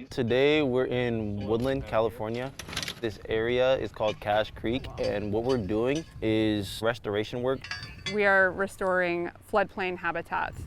Today we're in Woodland, California. This area is called Cache Creek, and what we're doing is restoration work. We are restoring floodplain habitats.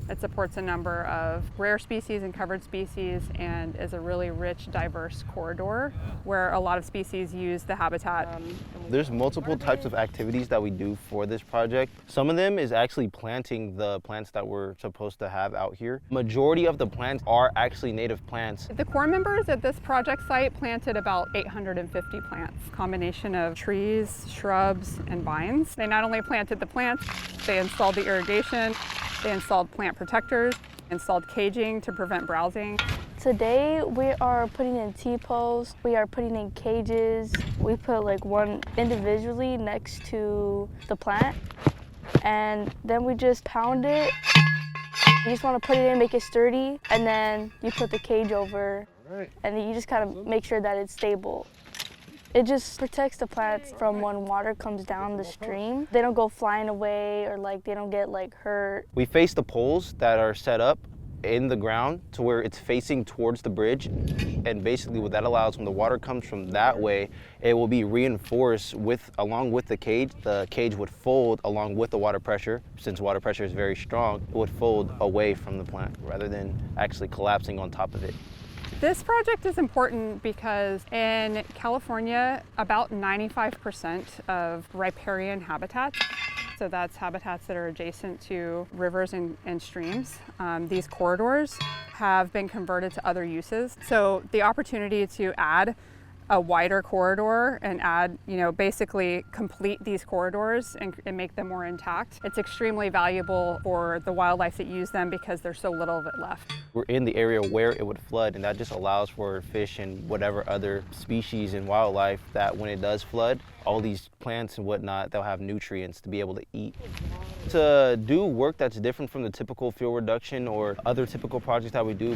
It supports a number of rare species and covered species and is a really rich, diverse corridor where a lot of species use the habitat. There's multiple types of activities that we do for this project. Some of them is actually planting the plants that we're supposed to have out here. Majority of the plants are actually native plants. The Corps members at this project site planted about 850 plants, a combination of trees, shrubs, and vines. They not only planted the plants, they installed the irrigation, they installed plant protectors, installed caging to prevent browsing. Today we are putting in T-posts, we are putting in cages. We put like one individually next to the plant, and then we just pound it. You just want to put it in, make it sturdy, and then you put the cage over, and then you just kind of make sure that it's stable. It just protects the plants from when water comes down the stream. They don't go flying away or like they don't get like hurt. We face the poles that are set up in the ground to where it's facing towards the bridge, and basically what that allows, when the water comes from that way, it will be reinforced along with the cage. The cage would fold along with the water pressure. Since water pressure is very strong, it would fold away from the plant rather than actually collapsing on top of it. This project is important because in California, about 95% of riparian habitats, so that's habitats that are adjacent to rivers and streams, these corridors have been converted to other uses. So the opportunity to add a wider corridor and add, basically complete these corridors and make them more intact. It's extremely valuable for the wildlife that use them because there's so little of it left. We're in the area where it would flood, and that just allows for fish and whatever other species and wildlife that when it does flood, all these plants and whatnot, they'll have nutrients to be able to eat. To do work that's different from the typical fuel reduction or other typical projects that we do,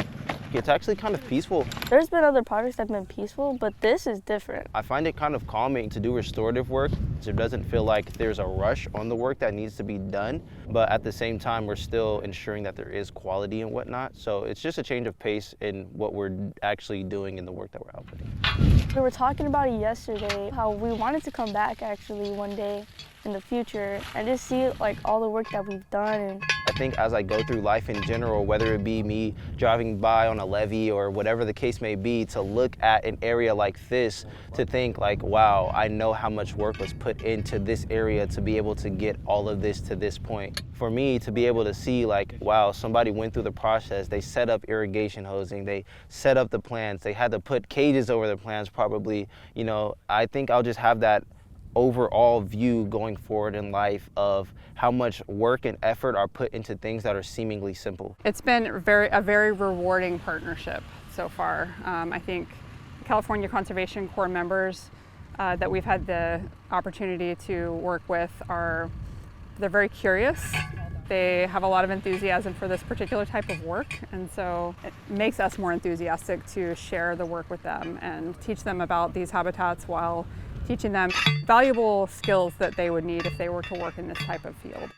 it's actually kind of peaceful. There's been other projects that have been peaceful, but this is different. I find it kind of calming to do restorative work. It doesn't feel like there's a rush on the work that needs to be done, but at the same time, we're still ensuring that there is quality and whatnot. So it's just a change of pace in what we're actually doing in the work that we're outputting. We were talking about it yesterday, how we wanted to come back actually one day in the future and just see like all the work that we've done. I think as I go through life in general, whether it be me driving by on a levee or whatever the case may be, to look at an area like this, to think like, wow, I know how much work was put into this area to be able to get all of this to this point. For me to be able to see like, wow, somebody went through the process, they set up irrigation hosing, they set up the plants, they had to put cages over the plants probably, I think I'll just have that overall view going forward in life of how much work and effort are put into things that are seemingly simple. It's been a very rewarding partnership so far. I think California Conservation Corps members that we've had the opportunity to work with they're very curious. They have a lot of enthusiasm for this particular type of work, and so it makes us more enthusiastic to share the work with them and teach them about these habitats while teaching them valuable skills that they would need if they were to work in this type of field.